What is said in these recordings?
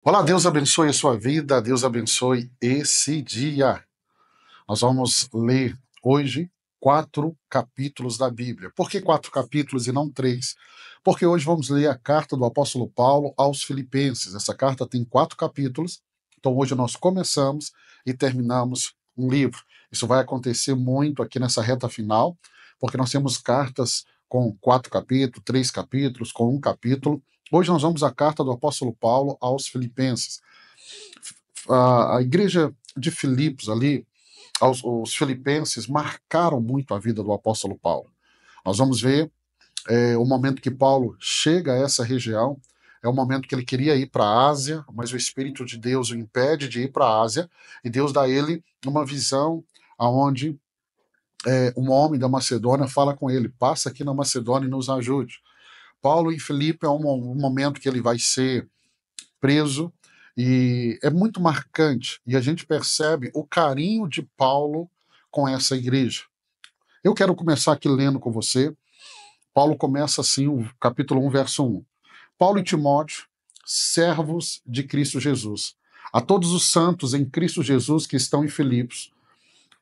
Olá, Deus abençoe a sua vida, Deus abençoe esse dia. Nós vamos ler hoje 4 capítulos da Bíblia. Por que 4 capítulos e não 3? Porque hoje vamos ler a carta do apóstolo Paulo aos Filipenses. Essa carta tem 4 capítulos, então hoje nós começamos e terminamos um livro. Isso vai acontecer muito aqui nessa reta final, porque nós temos cartas com 4 capítulos, 3 capítulos, com 1 capítulo. Hoje nós vamos à carta do apóstolo Paulo aos Filipenses. A igreja de Filipos ali, os filipenses marcaram muito a vida do apóstolo Paulo. Nós vamos ver o momento que Paulo chega a essa região, é o momento que ele queria ir para a Ásia, mas o Espírito de Deus o impede de ir para a Ásia, e Deus dá a ele uma visão aonde um homem da Macedônia fala com ele, passa aqui na Macedônia e nos ajude. Paulo em Filipe é um momento que ele vai ser preso, e é muito marcante, e a gente percebe o carinho de Paulo com essa igreja. Eu quero começar aqui lendo com você. Paulo começa assim, o capítulo 1, verso 1. Paulo e Timóteo, servos de Cristo Jesus, a todos os santos em Cristo Jesus que estão em Filipos,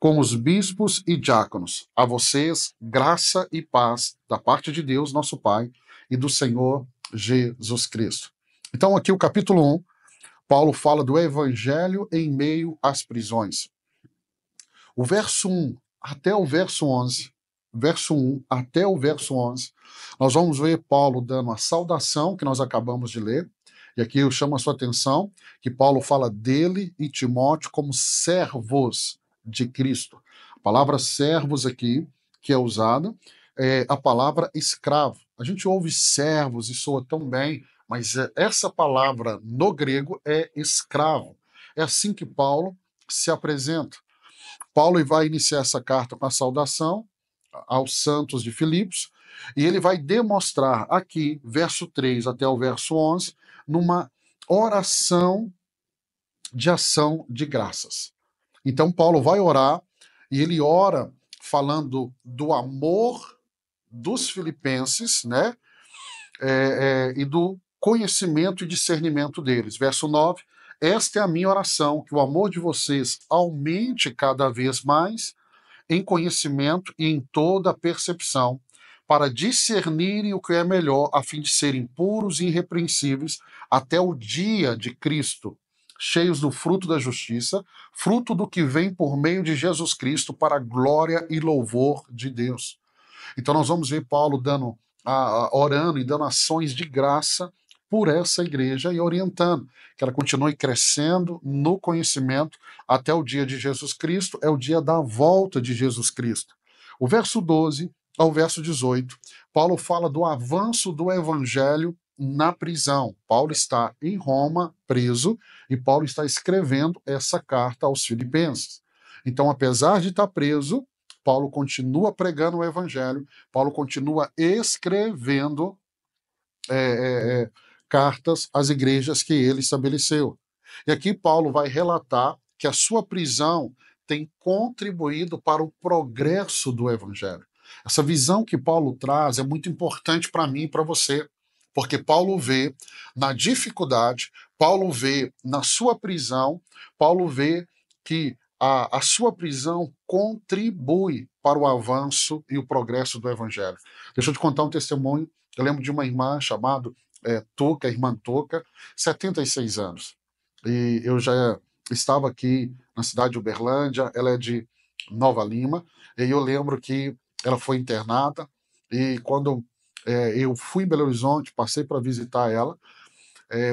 com os bispos e diáconos, a vocês graça e paz da parte de Deus, nosso Pai, e do Senhor Jesus Cristo. Então aqui o capítulo 1, Paulo fala do evangelho em meio às prisões. O verso 1 até o verso 11, verso 1 até o verso 11, nós vamos ver Paulo dando a saudação que nós acabamos de ler, e aqui eu chamo a sua atenção que Paulo fala dele e Timóteo como servos de Cristo. A palavra servos aqui, que é usada, é a palavra escravo. A gente ouve servos e soa tão bem, mas essa palavra no grego é escravo. É assim que Paulo se apresenta. Paulo vai iniciar essa carta com a saudação aos santos de Filipos, e ele vai demonstrar aqui, verso 3 até o verso 11, numa oração de ação de graças. Então, Paulo vai orar, e ele ora falando do amor dos filipenses, né? E do conhecimento e discernimento deles. Verso 9: esta é a minha oração, que o amor de vocês aumente cada vez mais em conhecimento e em toda percepção, para discernirem o que é melhor, a fim de serem puros e irrepreensíveis até o dia de Cristo, cheios do fruto da justiça, fruto do que vem por meio de Jesus Cristo, para a glória e louvor de Deus. Então nós vamos ver Paulo orando e dando ações de graça por essa igreja e orientando que ela continue crescendo no conhecimento até o dia de Jesus Cristo, é o dia da volta de Jesus Cristo. O verso 12 ao verso 18, Paulo fala do avanço do evangelho na prisão. Paulo está em Roma, preso, e Paulo está escrevendo essa carta aos Filipenses. Então, apesar de estar preso, Paulo continua pregando o evangelho, Paulo continua escrevendo é, é, é, cartas às igrejas que ele estabeleceu. E aqui Paulo vai relatar que a sua prisão tem contribuído para o progresso do evangelho. Essa visão que Paulo traz é muito importante para mim e para você, porque Paulo vê na dificuldade, Paulo vê na sua prisão, Paulo vê que a sua prisão contribui para o avanço e o progresso do evangelho. Deixa eu te contar um testemunho. Eu lembro de uma irmã chamada Toca, irmã Toca, 76 anos. E eu já estava aqui na cidade de Uberlândia, ela é de Nova Lima, e eu lembro que ela foi internada, e quando eu fui em Belo Horizonte, passei para visitar ela,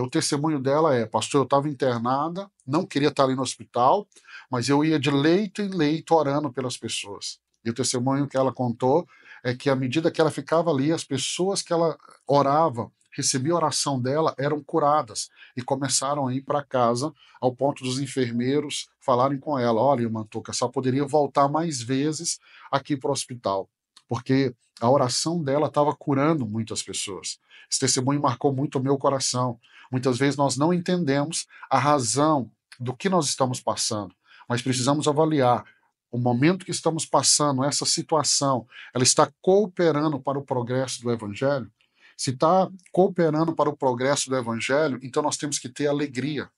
o testemunho dela é: pastor, eu estava internada, não queria estar ali no hospital, mas eu ia de leito em leito orando pelas pessoas. E o testemunho que ela contou é que, à medida que ela ficava ali, as pessoas que ela orava, recebia a oração dela, eram curadas e começaram a ir para casa, ao ponto dos enfermeiros falarem com ela: olha, irmã Tuca, só poderia voltar mais vezes aqui para o hospital, porque a oração dela estava curando muitas pessoas. Esse testemunho marcou muito o meu coração. Muitas vezes nós não entendemos a razão do que nós estamos passando, mas precisamos avaliar o momento que estamos passando, essa situação, ela está cooperando para o progresso do evangelho? Se está cooperando para o progresso do evangelho, então nós temos que ter alegria.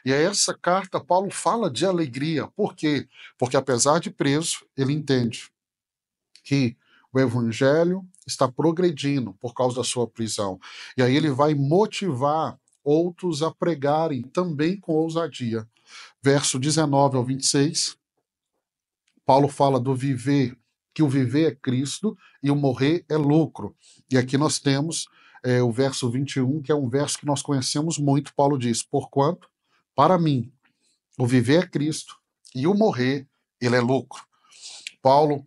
E é essa carta, Paulo fala de alegria. Por quê? Porque apesar de preso, ele entende que o evangelho está progredindo por causa da sua prisão. E aí ele vai motivar outros a pregarem também com ousadia. Verso 19 ao 26, Paulo fala do viver, que o viver é Cristo e o morrer é lucro. E aqui nós temos o verso 21, que é um verso que nós conhecemos muito. Paulo diz: porquanto, para mim, o viver é Cristo e o morrer, ele é lucro. Paulo,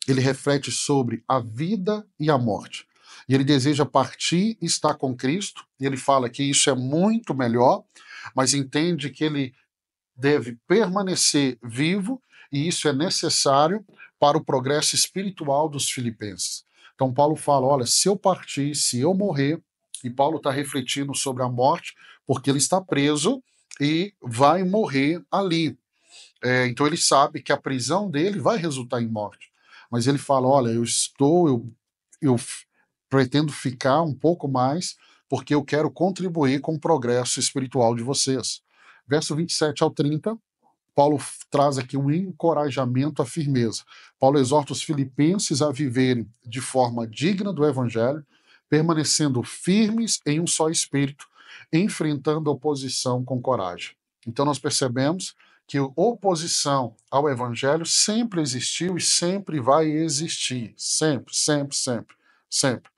ele reflete sobre a vida e a morte. E ele deseja partir e estar com Cristo. E ele fala que isso é muito melhor, mas entende que ele deve permanecer vivo e isso é necessário para o progresso espiritual dos filipenses. Então Paulo fala, olha, se eu partir, se eu morrer, e Paulo está refletindo sobre a morte, porque ele está preso e vai morrer ali. Então ele sabe que a prisão dele vai resultar em morte. Mas ele fala, olha, eu pretendo ficar um pouco mais, porque eu quero contribuir com o progresso espiritual de vocês. Verso 27 ao 30, Paulo traz aqui um encorajamento à firmeza. Paulo exorta os filipenses a viverem de forma digna do evangelho, permanecendo firmes em um só espírito, enfrentando a oposição com coragem. Então nós percebemos que a oposição ao evangelho sempre existiu e sempre vai existir. Sempre, sempre, sempre, sempre.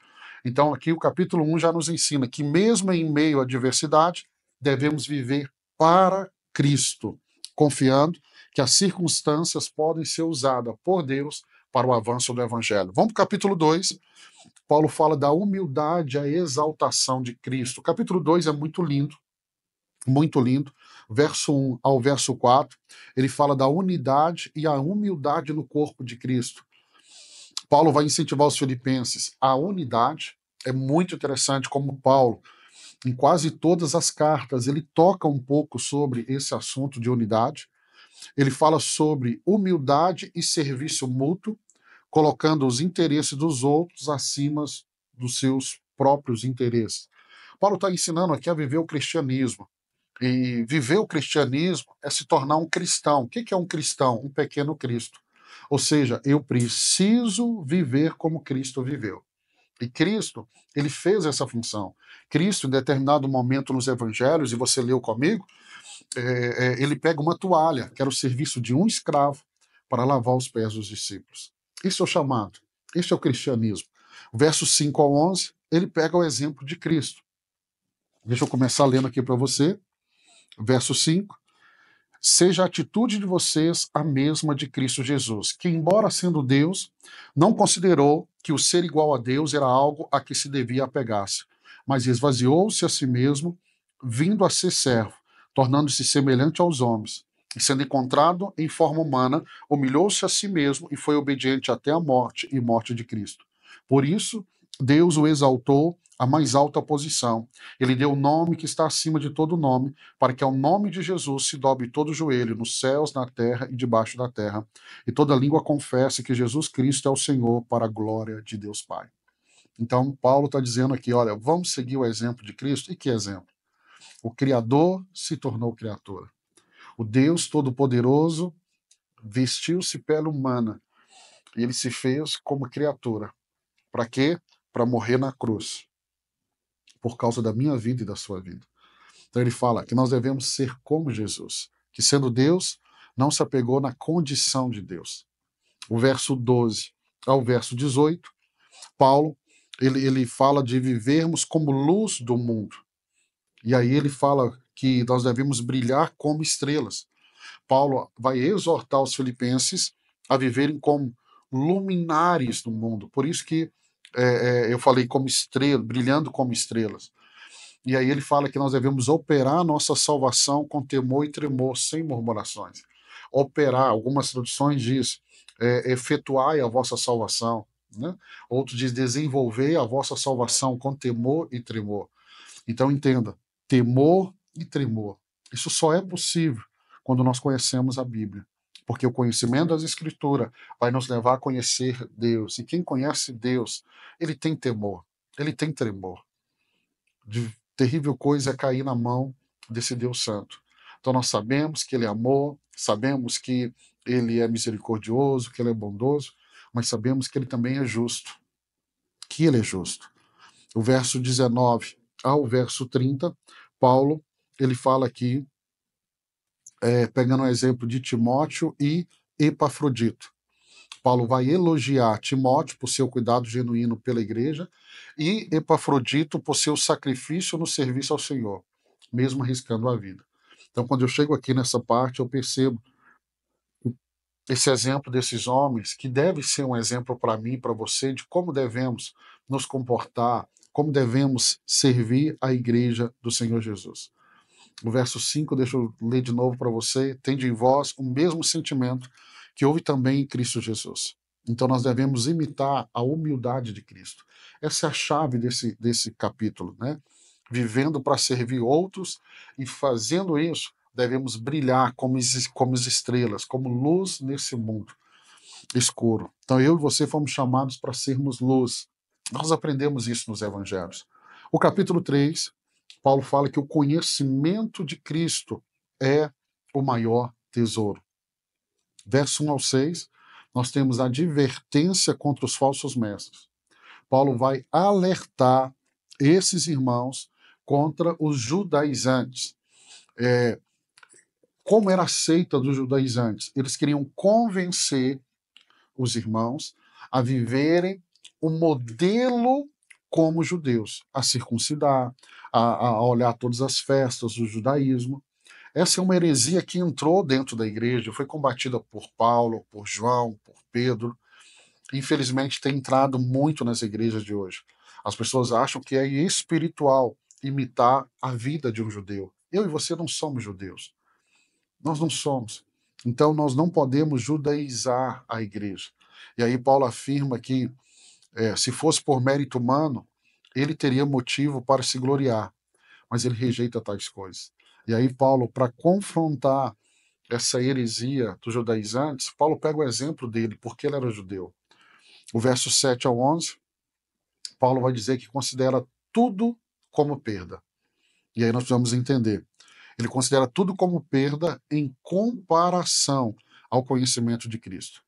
Então aqui o capítulo 1 já nos ensina que mesmo em meio à adversidade, devemos viver para Cristo, confiando que as circunstâncias podem ser usadas por Deus para o avanço do evangelho. Vamos para o capítulo 2. Paulo fala da humildade e a exaltação de Cristo. O capítulo 2 é muito lindo, muito lindo. Verso 1 ao verso 4, ele fala da unidade e a humildade no corpo de Cristo. Paulo vai incentivar os filipenses à unidade. É muito interessante como Paulo, em quase todas as cartas, ele toca um pouco sobre esse assunto de unidade. Ele fala sobre humildade e serviço mútuo, colocando os interesses dos outros acima dos seus próprios interesses. Paulo está ensinando aqui a viver o cristianismo. E viver o cristianismo é se tornar um cristão. O que é um cristão? Um pequeno Cristo. Ou seja, eu preciso viver como Cristo viveu. E Cristo, ele fez essa função. Cristo, em determinado momento nos evangelhos, e você leu comigo, ele pega uma toalha, que era o serviço de um escravo, para lavar os pés dos discípulos. Isso é o chamado, isso é o cristianismo. Versos 5 ao 11, ele pega o exemplo de Cristo. Deixa eu começar lendo aqui para você. Verso 5. Seja a atitude de vocês a mesma de Cristo Jesus, que, embora sendo Deus, não considerou que o ser igual a Deus era algo a que se devia apegar-se, mas esvaziou-se a si mesmo, vindo a ser servo, tornando-se semelhante aos homens. E sendo encontrado em forma humana, humilhou-se a si mesmo e foi obediente até a morte e morte de Cristo. Por isso, Deus o exaltou à mais alta posição. Ele deu o nome que está acima de todo nome, para que ao nome de Jesus se dobre todo o joelho, nos céus, na terra e debaixo da terra, e toda língua confesse que Jesus Cristo é o Senhor, para a glória de Deus Pai. Então, Paulo está dizendo aqui, olha, vamos seguir o exemplo de Cristo. E que exemplo? O Criador se tornou criatura. O Deus Todo-Poderoso vestiu-se pele humana, e ele se fez como criatura. Para quê? Para morrer na cruz, por causa da minha vida e da sua vida. Então ele fala que nós devemos ser como Jesus, que sendo Deus, não se apegou na condição de Deus. O verso 12 ao verso 18, Paulo, ele fala de vivermos como luz do mundo. E aí ele fala que nós devemos brilhar como estrelas. Paulo vai exortar os filipenses a viverem como luminares do mundo. Por isso que eu falei como estrela, brilhando como estrelas. E aí ele fala que nós devemos operar a nossa salvação com temor e tremor, sem murmurações. Operar, algumas traduções diz, efetuai a vossa salvação. Né? Outros diz, desenvolver a vossa salvação com temor e tremor. Então entenda, temor e tremor. Isso só é possível quando nós conhecemos a Bíblia. Porque o conhecimento das Escrituras vai nos levar a conhecer Deus. E quem conhece Deus, ele tem temor. ele tem tremor. De terrível coisa é cair na mão desse Deus Santo. Então nós sabemos que ele é amor, sabemos que ele é misericordioso, que ele é bondoso, mas sabemos que ele também é justo, que ele é justo. O verso 19 ao verso 30, Paulo, ele fala aqui, pegando o exemplo de Timóteo e Epafrodito. Paulo vai elogiar Timóteo por seu cuidado genuíno pela igreja e Epafrodito por seu sacrifício no serviço ao Senhor, mesmo arriscando a vida. Então, quando eu chego aqui nessa parte, eu percebo esse exemplo desses homens, que deve ser um exemplo para mim e para você, de como devemos nos comportar, como devemos servir a igreja do Senhor Jesus. No verso 5, deixa eu ler de novo para você, tende em vós o mesmo sentimento que houve também em Cristo Jesus. Então nós devemos imitar a humildade de Cristo. Essa é a chave desse capítulo, né? Vivendo para servir outros e fazendo isso, devemos brilhar como as estrelas, como luz nesse mundo escuro. Então eu e você fomos chamados para sermos luz. Nós aprendemos isso nos evangelhos. O capítulo 3, Paulo fala que o conhecimento de Cristo é o maior tesouro. Verso 1 ao 6, nós temos a advertência contra os falsos mestres. Paulo vai alertar esses irmãos contra os judaizantes. Como era a seita dos judaizantes? Eles queriam convencer os irmãos a viverem o modelo como judeus, a circuncidar, a olhar todas as festas do judaísmo. Essa é uma heresia que entrou dentro da igreja, foi combatida por Paulo, por João, por Pedro. Infelizmente tem entrado muito nas igrejas de hoje. As pessoas acham que é espiritual imitar a vida de um judeu. Eu e você não somos judeus. Nós não somos. Então nós não podemos judaizar a igreja. E aí Paulo afirma que se fosse por mérito humano, ele teria motivo para se gloriar, mas ele rejeita tais coisas. E aí Paulo, para confrontar essa heresia dos judaizantes, Paulo pega o exemplo dele, porque ele era judeu. O verso 7 ao 11, Paulo vai dizer que considera tudo como perda. E aí nós precisamos entender. Ele considera tudo como perda em comparação ao conhecimento de Cristo.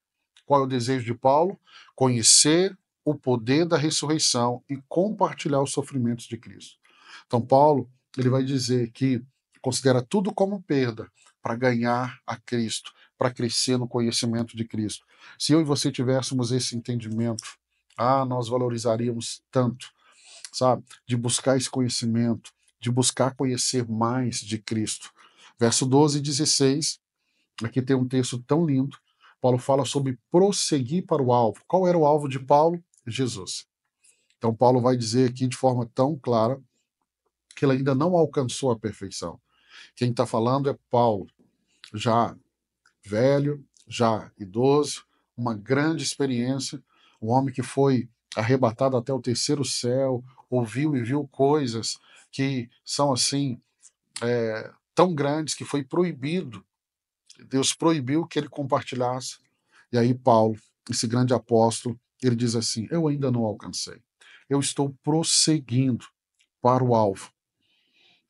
Qual é o desejo de Paulo? Conhecer o poder da ressurreição e compartilhar os sofrimentos de Cristo. Então, Paulo, ele vai dizer que considera tudo como perda para ganhar a Cristo, para crescer no conhecimento de Cristo. Se eu e você tivéssemos esse entendimento, nós valorizaríamos tanto, sabe? De buscar esse conhecimento, de buscar conhecer mais de Cristo. Verso 12 e 16, aqui tem um texto tão lindo. Paulo fala sobre prosseguir para o alvo. Qual era o alvo de Paulo? Jesus. Então, Paulo vai dizer aqui de forma tão clara que ele ainda não alcançou a perfeição. Quem está falando é Paulo, já velho, já idoso, uma grande experiência, um homem que foi arrebatado até o terceiro céu, ouviu e viu coisas que são assim, tão grandes que foi proibido. Deus proibiu que ele compartilhasse. E aí Paulo, esse grande apóstolo, ele diz assim: eu ainda não alcancei. Eu estou prosseguindo para o alvo.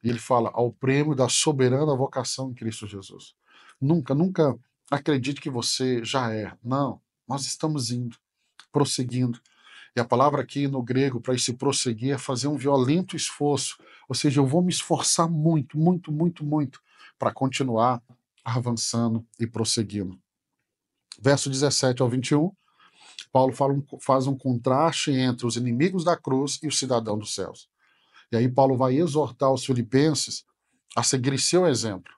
E ele fala: ao prêmio da soberana vocação em Cristo Jesus. Nunca acredite que você já é. Não, nós estamos indo, prosseguindo. E a palavra aqui no grego para esse prosseguir é fazer um violento esforço. Ou seja, eu vou me esforçar muito, muito, muito, muito para continuar avançando e prosseguindo. Verso 17 ao 21, Paulo faz um contraste entre os inimigos da cruz e o cidadão dos céus. E aí Paulo vai exortar os filipenses a seguir seu exemplo.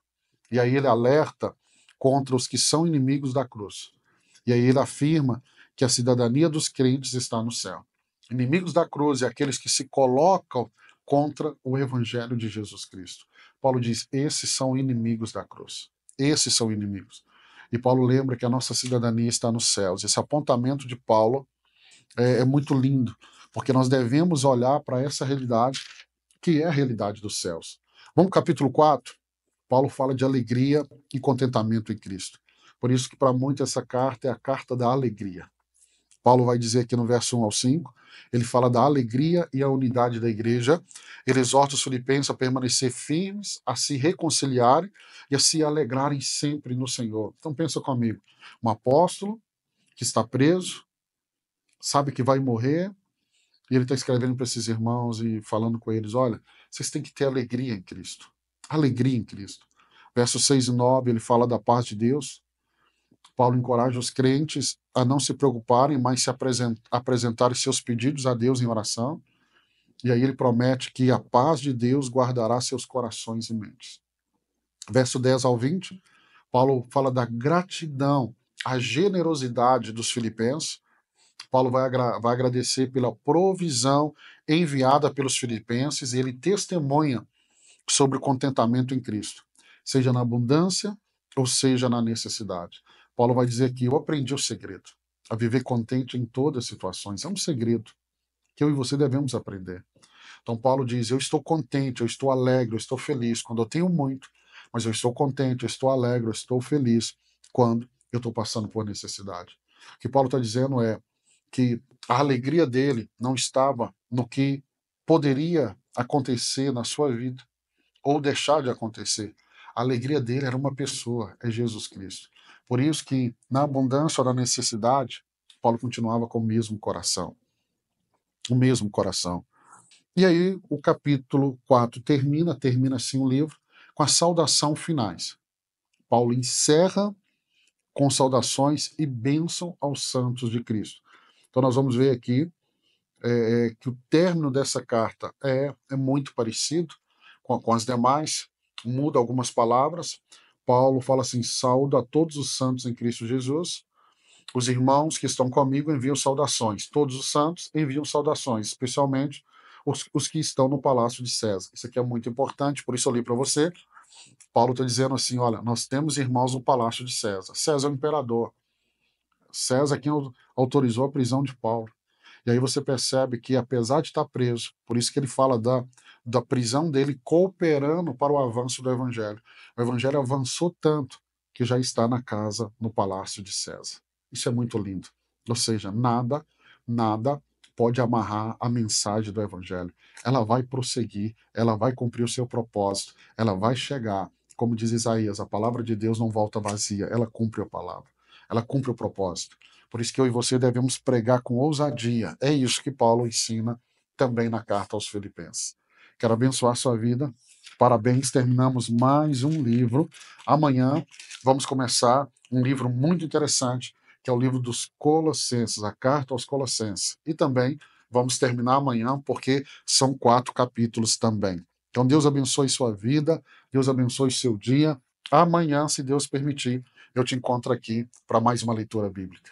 E aí ele alerta contra os que são inimigos da cruz. E aí ele afirma que a cidadania dos crentes está no céu. Inimigos da cruz é aqueles que se colocam contra o evangelho de Jesus Cristo. Paulo diz: esses são inimigos da cruz. Esses são inimigos. E Paulo lembra que a nossa cidadania está nos céus. Esse apontamento de Paulo é muito lindo, porque nós devemos olhar para essa realidade, que é a realidade dos céus. Vamos para o capítulo 4. Paulo fala de alegria e contentamento em Cristo. Por isso que para muitos essa carta é a carta da alegria. Paulo vai dizer aqui no verso 1 ao 5, ele fala da alegria e a unidade da igreja. Ele exorta os filipenses a permanecer firmes, a se reconciliarem e a se alegrarem sempre no Senhor. Então pensa comigo, um apóstolo que está preso, sabe que vai morrer, e ele está escrevendo para esses irmãos e falando com eles, olha, vocês têm que ter alegria em Cristo. Alegria em Cristo. Versos 6 e 9, ele fala da paz de Deus. Paulo encoraja os crentes a não se preocuparem, mas se apresentarem seus pedidos a Deus em oração. E aí ele promete que a paz de Deus guardará seus corações e mentes. Verso 10 ao 20, Paulo fala da gratidão, a generosidade dos filipenses. Paulo vai agradecer pela provisão enviada pelos filipenses e ele testemunha sobre o contentamento em Cristo, seja na abundância ou seja na necessidade. Paulo vai dizer que eu aprendi o segredo, a viver contente em todas as situações. É um segredo que eu e você devemos aprender. Então Paulo diz, eu estou contente, eu estou alegre, eu estou feliz quando eu tenho muito, mas eu estou contente, eu estou alegre, eu estou feliz quando eu estou passando por necessidade. O que Paulo está dizendo é que a alegria dele não estava no que poderia acontecer na sua vida ou deixar de acontecer. A alegria dele era uma pessoa, é Jesus Cristo. Por isso que, na abundância ou na necessidade, Paulo continuava com o mesmo coração. O mesmo coração. E aí o capítulo 4 termina assim o livro, com a saudação finais. Paulo encerra com saudações e bênção aos santos de Cristo. Então nós vamos ver aqui que o término dessa carta é muito parecido com as demais, muda algumas palavras. Paulo fala assim, saúdo a todos os santos em Cristo Jesus, os irmãos que estão comigo enviam saudações, todos os santos enviam saudações, especialmente os que estão no palácio de César. Isso aqui é muito importante, por isso eu li para você. Paulo está dizendo assim, olha, nós temos irmãos no palácio de César. César é o imperador. César quem autorizou a prisão de Paulo. E aí você percebe que, apesar de estar preso, por isso que ele fala da prisão dele cooperando para o avanço do evangelho. O evangelho avançou tanto que já está na casa, no palácio de César. Isso é muito lindo. Ou seja, nada pode amarrar a mensagem do evangelho. Ela vai prosseguir, ela vai cumprir o seu propósito, ela vai chegar. Como diz Isaías, a palavra de Deus não volta vazia, ela cumpre a palavra, ela cumpre o propósito. Por isso que eu e você devemos pregar com ousadia. É isso que Paulo ensina também na carta aos Filipenses. Quero abençoar a sua vida. Parabéns, terminamos mais um livro. Amanhã vamos começar um livro muito interessante, que é o livro dos Colossenses, a carta aos Colossenses. E também vamos terminar amanhã, porque são 4 capítulos também. Então Deus abençoe sua vida, Deus abençoe seu dia. Amanhã, se Deus permitir, eu te encontro aqui para mais uma leitura bíblica.